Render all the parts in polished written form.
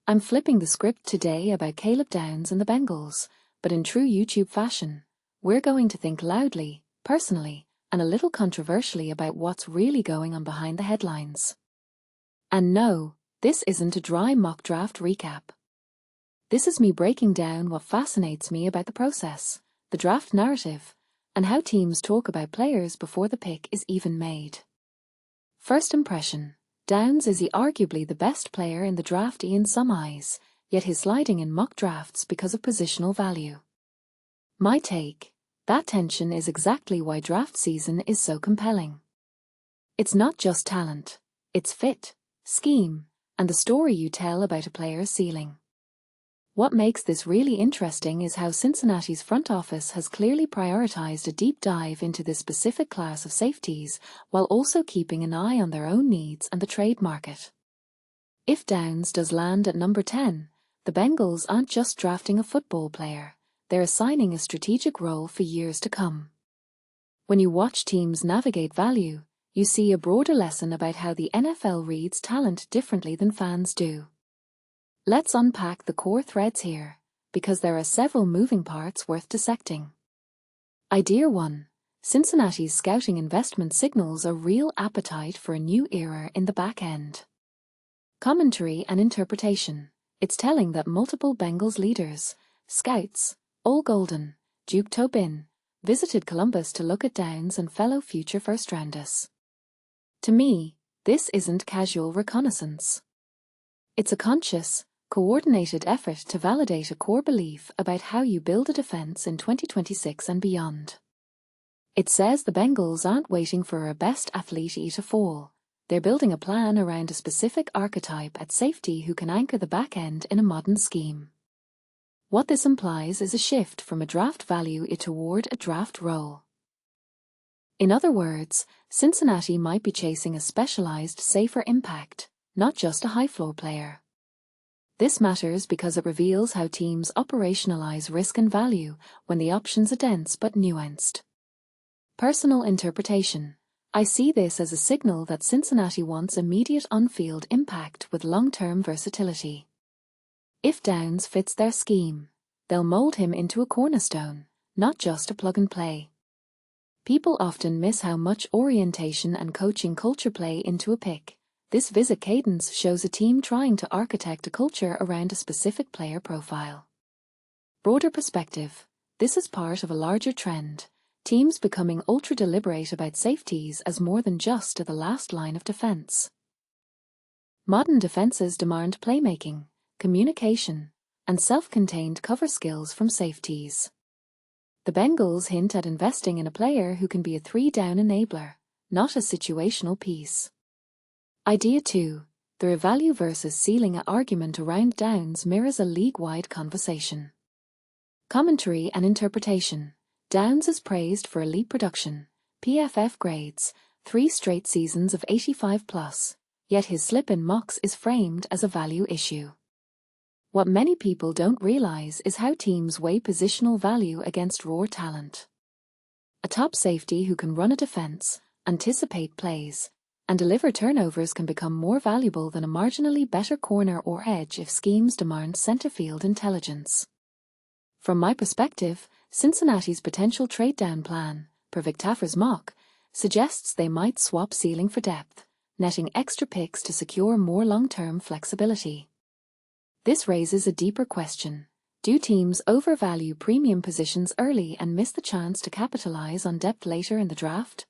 I'm flipping the script today about Caleb Downs and the Bengals, but in true YouTube fashion, we're going to think loudly, personally, and a little controversially about what's really going on behind the headlines. And no, this isn't a dry mock draft recap. This is me breaking down what fascinates me about the process, the draft narrative, and how teams talk about players before the pick is even made. First impression. Downs is arguably the best player in the draft in some eyes, yet he's sliding in mock drafts because of positional value. My take: that tension is exactly why draft season is so compelling. It's not just talent, it's fit, scheme, and the story you tell about a player's ceiling. What makes this really interesting is how Cincinnati's front office has clearly prioritized a deep dive into this specific class of safeties while also keeping an eye on their own needs and the trade market. If Downs does land at number 10, the Bengals aren't just drafting a football player, they're assigning a strategic role for years to come. When you watch teams navigate value, you see a broader lesson about how the NFL reads talent differently than fans do. Let's unpack the core threads here, because there are several moving parts worth dissecting. Idea 1. Cincinnati's scouting investment signals a real appetite for a new era in the back end. Commentary and interpretation. It's telling that multiple Bengals leaders, scouts, all golden, Duke Tobin, visited Columbus to look at Downs and fellow future first-rounders. To me, this isn't casual reconnaissance. It's a conscious, coordinated effort to validate a core belief about how you build a defense in 2026 and beyond. It says the Bengals aren't waiting for a best athlete to fall. They're building a plan around a specific archetype at safety who can anchor the back end in a modern scheme. What this implies is a shift from a draft value toward a draft role. In other words, Cincinnati might be chasing a specialized, safer impact, not just a high-floor player. This matters because it reveals how teams operationalize risk and value when the options are dense but nuanced. Personal interpretation. I see this as a signal that Cincinnati wants immediate on-field impact with long-term versatility. If Downs fits their scheme, they'll mold him into a cornerstone, not just a plug-and-play. People often miss how much orientation and coaching culture play into a pick. This visit cadence shows a team trying to architect a culture around a specific player profile. Broader perspective. This is part of a larger trend, teams becoming ultra-deliberate about safeties as more than just the last line of defense. Modern defenses demand playmaking, communication, and self-contained cover skills from safeties. The Bengals hint at investing in a player who can be a three-down enabler, not a situational piece. Idea 2. The value versus ceiling argument around Downs mirrors a league-wide conversation. Commentary and interpretation. Downs is praised for elite production, PFF grades, 3 straight seasons of 85+, yet his slip in mocks is framed as a value issue. What many people don't realize is how teams weigh positional value against raw talent. A top safety who can run a defense, anticipate plays, and deliver turnovers can become more valuable than a marginally better corner or edge if schemes demand center field intelligence. From my perspective, Cincinnati's potential trade-down plan, per Vic Taffer's mock, suggests they might swap ceiling for depth, netting extra picks to secure more long-term flexibility. This raises a deeper question. Do teams overvalue premium positions early and miss the chance to capitalize on depth later in the draft?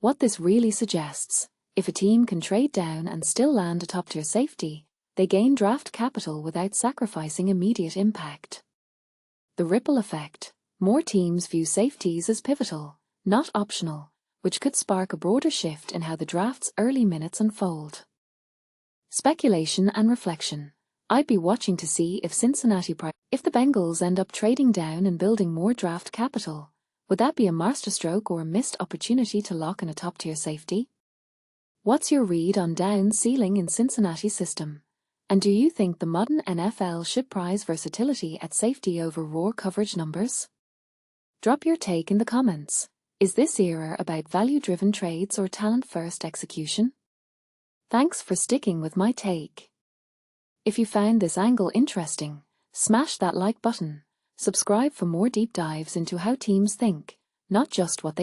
What this really suggests: if a team can trade down and still land a top-tier safety, they gain draft capital without sacrificing immediate impact. The ripple effect. More teams view safeties as pivotal, not optional, which could spark a broader shift in how the draft's early minutes unfold. Speculation and reflection. I'd be watching to see if if the Bengals end up trading down and building more draft capital. Would that be a masterstroke or a missed opportunity to lock in a top-tier safety? What's your read on Downs' ceiling in Cincinnati's system? And do you think the modern NFL should prize versatility at safety over raw coverage numbers? Drop your take in the comments. Is this era about value-driven trades or talent-first execution? Thanks for sticking with my take. If you found this angle interesting, smash that like button. Subscribe for more deep dives into how teams think, not just what they